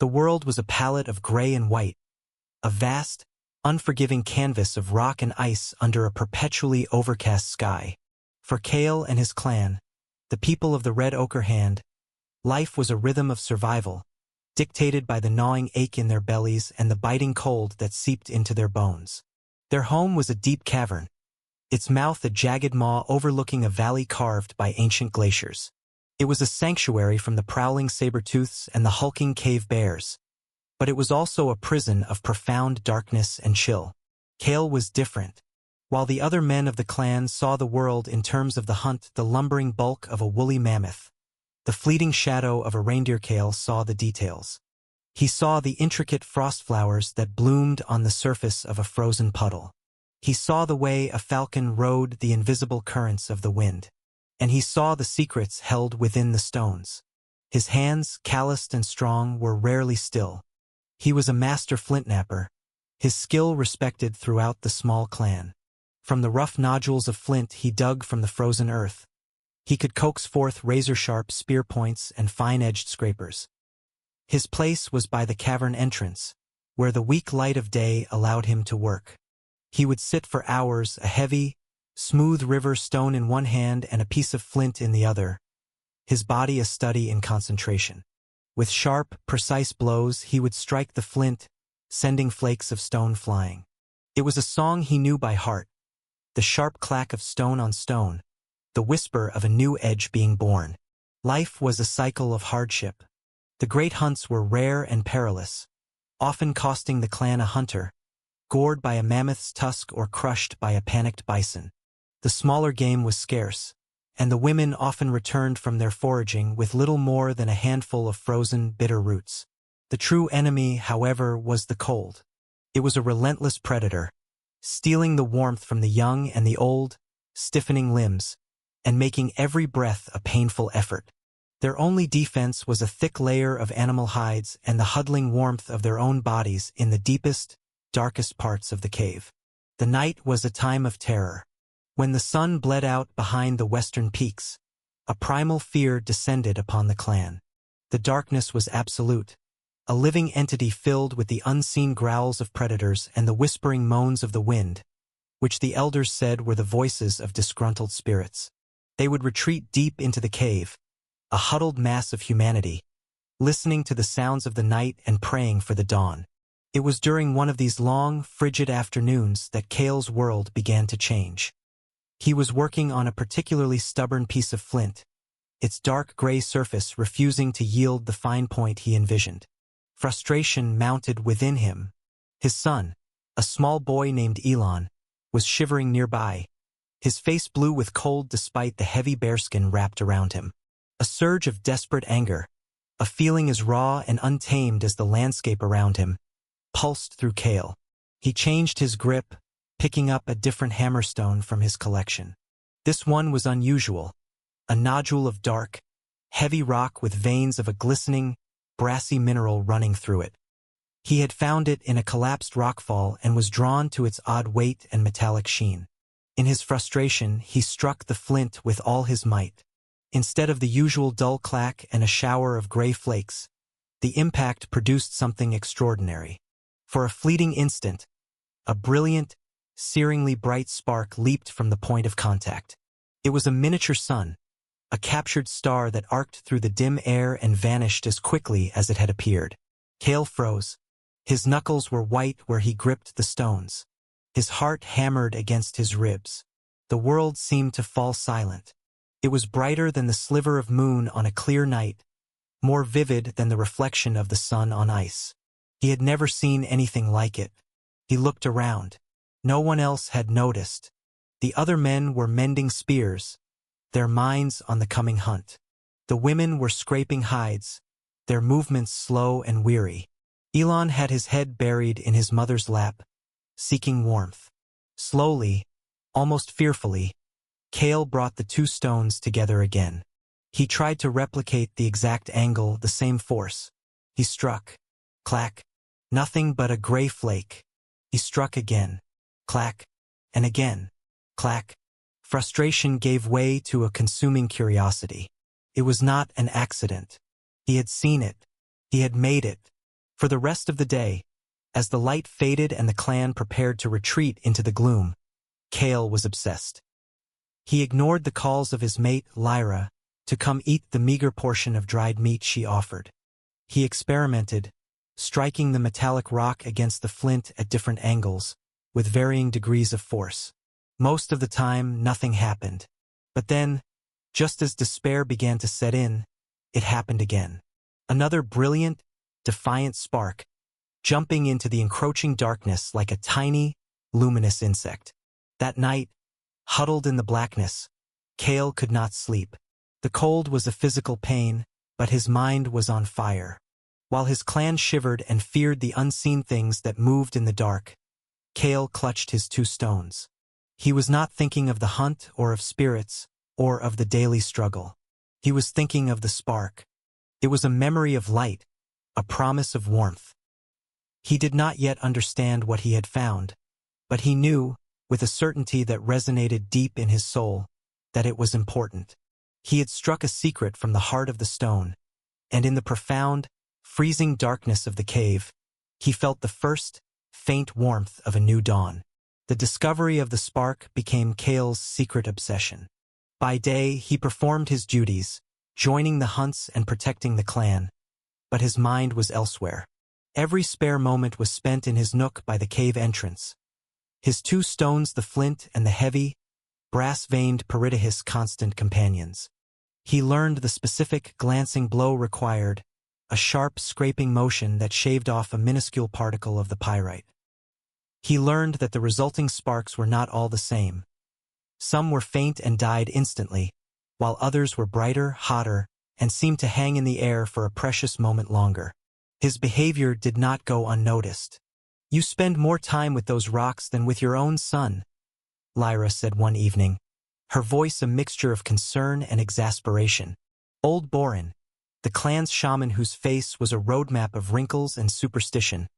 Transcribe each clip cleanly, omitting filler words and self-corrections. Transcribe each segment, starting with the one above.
The world was a palette of gray and white, a vast, unforgiving canvas of rock and ice under a perpetually overcast sky. For Kale and his clan, the people of the Red Ochre Hand, life was a rhythm of survival, dictated by the gnawing ache in their bellies and the biting cold that seeped into their bones. Their home was a deep cavern, its mouth a jagged maw overlooking a valley carved by ancient glaciers. It was a sanctuary from the prowling saber-tooths and the hulking cave bears, but it was also a prison of profound darkness and chill. Kale was different. While the other men of the clan saw the world in terms of the hunt, the lumbering bulk of a woolly mammoth, the fleeting shadow of a reindeer, Kale saw the details. He saw the intricate frost flowers that bloomed on the surface of a frozen puddle. He saw the way a falcon rode the invisible currents of the wind. And he saw the secrets held within the stones. His hands, calloused and strong, were rarely still. He was a master flint-knapper, his skill respected throughout the small clan. From the rough nodules of flint he dug from the frozen earth, he could coax forth razor-sharp spear points and fine-edged scrapers. His place was by the cavern entrance, where the weak light of day allowed him to work. He would sit for hours, a heavy, smooth river stone in one hand and a piece of flint in the other, his body a study in concentration. With sharp, precise blows he would strike the flint, sending flakes of stone flying. It was a song he knew by heart, the sharp clack of stone on stone, the whisper of a new edge being born. Life was a cycle of hardship. The great hunts were rare and perilous, often costing the clan a hunter, gored by a mammoth's tusk or crushed by a panicked bison. The smaller game was scarce, and the women often returned from their foraging with little more than a handful of frozen, bitter roots. The true enemy, however, was the cold. It was a relentless predator, stealing the warmth from the young and the old, stiffening limbs, and making every breath a painful effort. Their only defense was a thick layer of animal hides and the huddling warmth of their own bodies in the deepest, darkest parts of the cave. The night was a time of terror. When the sun bled out behind the western peaks, a primal fear descended upon the clan. The darkness was absolute, a living entity filled with the unseen growls of predators and the whispering moans of the wind, which the elders said were the voices of disgruntled spirits. They would retreat deep into the cave, a huddled mass of humanity, listening to the sounds of the night and praying for the dawn. It was during one of these long, frigid afternoons that Kale's world began to change. He was working on a particularly stubborn piece of flint, its dark gray surface refusing to yield the fine point he envisioned. Frustration mounted within him. His son, a small boy named Elon, was shivering nearby, his face blue with cold despite the heavy bearskin wrapped around him. A surge of desperate anger, a feeling as raw and untamed as the landscape around him, pulsed through Kale. He changed his grip, picking up a different hammerstone from his collection. This one was unusual, a nodule of dark, heavy rock with veins of a glistening, brassy mineral running through it. He had found it in a collapsed rockfall and was drawn to its odd weight and metallic sheen. In his frustration, he struck the flint with all his might. Instead of the usual dull clack and a shower of gray flakes, the impact produced something extraordinary. For a fleeting instant, a brilliant, searingly bright spark leaped from the point of contact. It was a miniature sun, a captured star that arced through the dim air and vanished as quickly as it had appeared. Kale froze. His knuckles were white where he gripped the stones. His heart hammered against his ribs. The world seemed to fall silent. It was brighter than the sliver of moon on a clear night, more vivid than the reflection of the sun on ice. He had never seen anything like it. He looked around. No one else had noticed. The other men were mending spears, their minds on the coming hunt. The women were scraping hides, their movements slow and weary. Elon had his head buried in his mother's lap, seeking warmth. Slowly, almost fearfully, Kale brought the two stones together again. He tried to replicate the exact angle, the same force. He struck. Clack. Nothing but a gray flake. He struck again. Clack. And again. Clack. Frustration gave way to a consuming curiosity. It was not an accident. He had seen it. He had made it. For the rest of the day, as the light faded and the clan prepared to retreat into the gloom, Kale was obsessed. He ignored the calls of his mate, Lyra, to come eat the meager portion of dried meat she offered. He experimented, striking the metallic rock against the flint at different angles, with varying degrees of force. Most of the time, nothing happened. But then, just as despair began to set in, it happened again. Another brilliant, defiant spark, jumping into the encroaching darkness like a tiny, luminous insect. That night, huddled in the blackness, Kale could not sleep. The cold was a physical pain, but his mind was on fire. While his clan shivered and feared the unseen things that moved in the dark, Kale clutched his 2 stones. He was not thinking of the hunt or of spirits, or of the daily struggle. He was thinking of the spark. It was a memory of light, a promise of warmth. He did not yet understand what he had found, but he knew, with a certainty that resonated deep in his soul, that it was important. He had struck a secret from the heart of the stone, and in the profound, freezing darkness of the cave, he felt the first, faint warmth of a new dawn. The discovery of the spark became Kale's secret obsession. By day, he performed his duties, joining the hunts and protecting the clan, but his mind was elsewhere. Every spare moment was spent in his nook by the cave entrance. His 2 stones, the flint and the heavy, brass-veined Peridihis, constant companions. He learned the specific glancing blow required, a sharp scraping motion that shaved off a minuscule particle of the pyrite. He learned that the resulting sparks were not all the same. Some were faint and died instantly, while others were brighter, hotter, and seemed to hang in the air for a precious moment longer. His behavior did not go unnoticed. "You spend more time with those rocks than with your own son," Lyra said one evening, her voice a mixture of concern and exasperation. Old Borin, the clan's shaman whose face was a roadmap of wrinkles and superstition,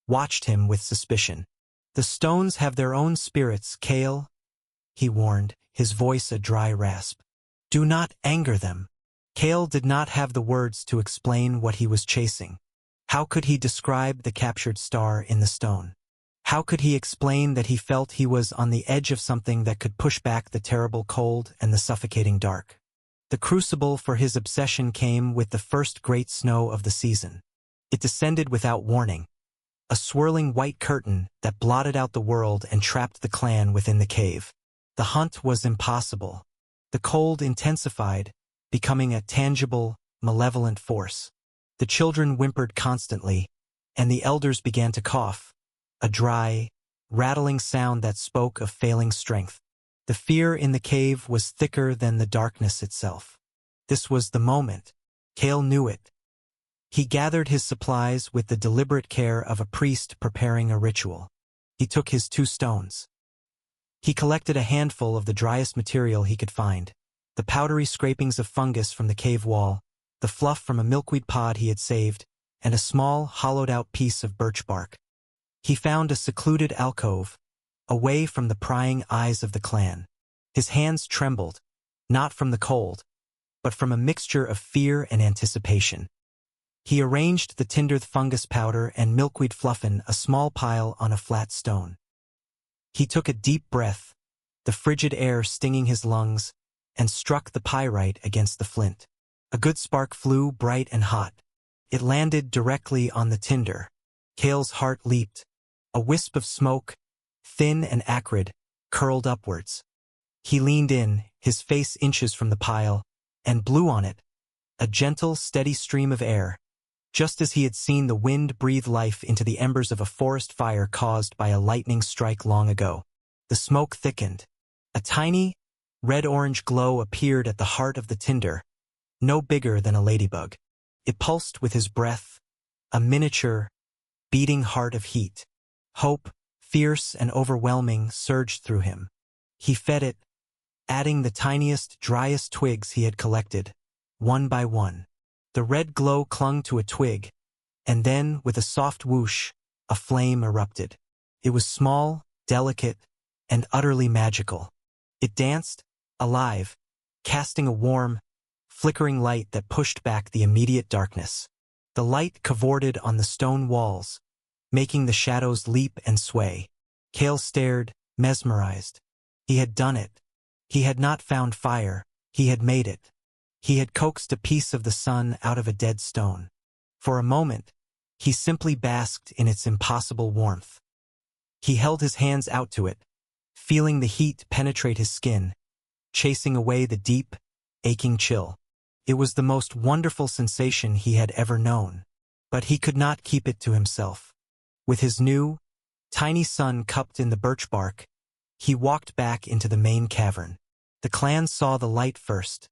watched him with suspicion. "The stones have their own spirits, Kale," he warned, his voice a dry rasp. "Do not anger them." Kale did not have the words to explain what he was chasing. How could he describe the captured star in the stone? How could he explain that he felt he was on the edge of something that could push back the terrible cold and the suffocating dark? The crucible for his obsession came with the first great snow of the season. It descended without warning, a swirling white curtain that blotted out the world and trapped the clan within the cave. The hunt was impossible. The cold intensified, becoming a tangible, malevolent force. The children whimpered constantly, and the elders began to cough, a dry, rattling sound that spoke of failing strength. The fear in the cave was thicker than the darkness itself. This was the moment. Kale knew it. He gathered his supplies with the deliberate care of a priest preparing a ritual. He took his 2 stones. He collected a handful of the driest material he could find, the powdery scrapings of fungus from the cave wall, the fluff from a milkweed pod he had saved, and a small, hollowed-out piece of birch bark. He found a secluded alcove, away from the prying eyes of the clan. His hands trembled, not from the cold, but from a mixture of fear and anticipation. He arranged the tindered fungus powder and milkweed fluff in a small pile on a flat stone. He took a deep breath, the frigid air stinging his lungs, and struck the pyrite against the flint. A good spark flew, bright and hot. It landed directly on the tinder. Kale's heart leaped. A wisp of smoke, thin and acrid, curled upwards. He leaned in, his face inches from the pile, and blew on it, a gentle, steady stream of air, just as he had seen the wind breathe life into the embers of a forest fire caused by a lightning strike long ago. The smoke thickened. A tiny, red-orange glow appeared at the heart of the tinder, no bigger than a ladybug. It pulsed with his breath, a miniature, beating heart of heat. Hope, fierce and overwhelming, surged through him. He fed it, adding the tiniest, driest twigs he had collected, one by one. The red glow clung to a twig, and then, with a soft whoosh, a flame erupted. It was small, delicate, and utterly magical. It danced, alive, casting a warm, flickering light that pushed back the immediate darkness. The light cavorted on the stone walls, making the shadows leap and sway. Cale stared, mesmerized. He had done it. He had not found fire, he had made it. He had coaxed a piece of the sun out of a dead stone. For a moment, he simply basked in its impossible warmth. He held his hands out to it, feeling the heat penetrate his skin, chasing away the deep, aching chill. It was the most wonderful sensation he had ever known. But he could not keep it to himself. With his new, tiny sun cupped in the birch bark, he walked back into the main cavern. The clan saw the light first.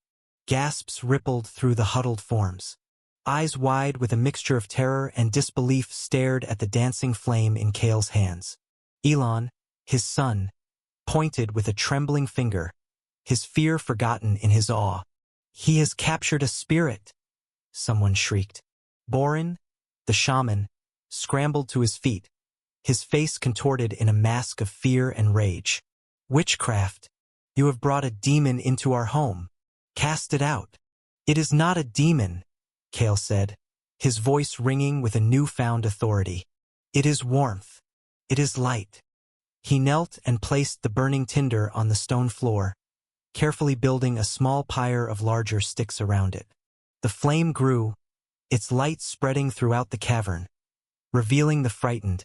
Gasps rippled through the huddled forms. Eyes wide with a mixture of terror and disbelief stared at the dancing flame in Cale's hands. Elon, his son, pointed with a trembling finger, his fear forgotten in his awe. "He has captured a spirit," someone shrieked. Borin, the shaman, scrambled to his feet, his face contorted in a mask of fear and rage. "Witchcraft! You have brought a demon into our home. Cast it out." "It is not a demon," Cale said, his voice ringing with a newfound authority. "It is warmth. It is light." He knelt and placed the burning tinder on the stone floor, carefully building a small pyre of larger sticks around it. The flame grew, its light spreading throughout the cavern, revealing the frightened,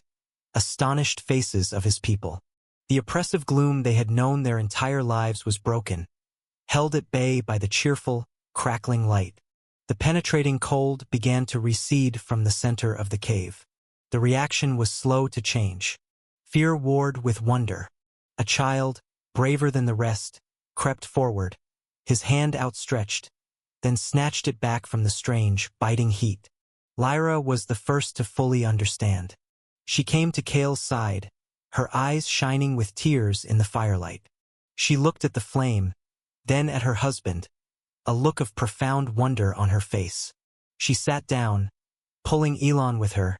astonished faces of his people. The oppressive gloom they had known their entire lives was broken, held at bay by the cheerful, crackling light. The penetrating cold began to recede from the center of the cave. The reaction was slow to change. Fear warred with wonder. A child, braver than the rest, crept forward, his hand outstretched, then snatched it back from the strange, biting heat. Lyra was the first to fully understand. She came to Cale's side, her eyes shining with tears in the firelight. She looked at the flame, then at her husband, a look of profound wonder on her face. She sat down, pulling Elon with her,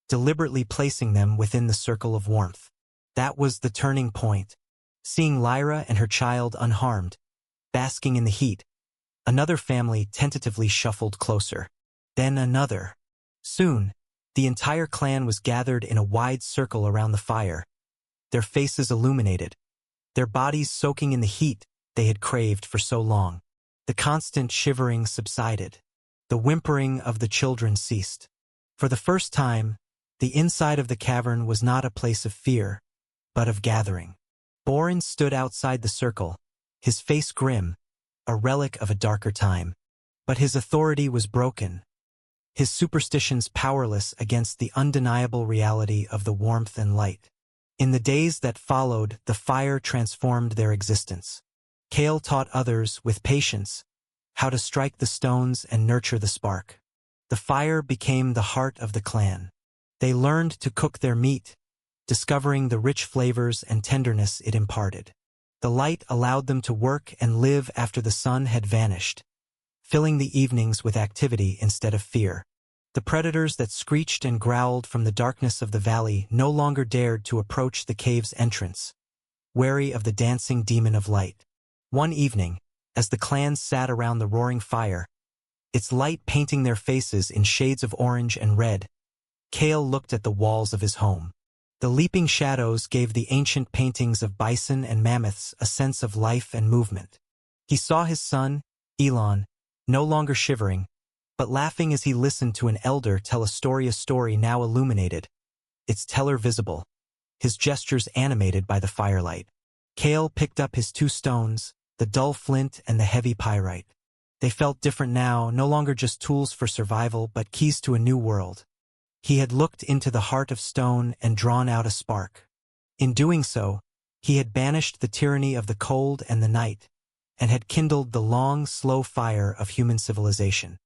deliberately placing them within the circle of warmth. That was the turning point. Seeing Lyra and her child unharmed, basking in the heat, another family tentatively shuffled closer. Then another. Soon, the entire clan was gathered in a wide circle around the fire, their faces illuminated, their bodies soaking in the heat they had craved for so long. The constant shivering subsided. The whimpering of the children ceased. For the first time, the inside of the cavern was not a place of fear, but of gathering. Borin stood outside the circle, his face grim, a relic of a darker time. But his authority was broken, his superstitions powerless against the undeniable reality of the warmth and light. In the days that followed, the fire transformed their existence. Cale taught others, with patience, how to strike the stones and nurture the spark. The fire became the heart of the clan. They learned to cook their meat, discovering the rich flavors and tenderness it imparted. The light allowed them to work and live after the sun had vanished, filling the evenings with activity instead of fear. The predators that screeched and growled from the darkness of the valley no longer dared to approach the cave's entrance, wary of the dancing demon of light. One evening, as the clans sat around the roaring fire, its light painting their faces in shades of orange and red, Cale looked at the walls of his home. The leaping shadows gave the ancient paintings of bison and mammoths a sense of life and movement. He saw his son, Elon, no longer shivering, but laughing as he listened to an elder tell a story now illuminated, its teller visible, his gestures animated by the firelight. Cale picked up his 2 stones, the dull flint and the heavy pyrite. They felt different now, no longer just tools for survival, but keys to a new world. He had looked into the heart of stone and drawn out a spark. In doing so, he had banished the tyranny of the cold and the night, and had kindled the long, slow fire of human civilization.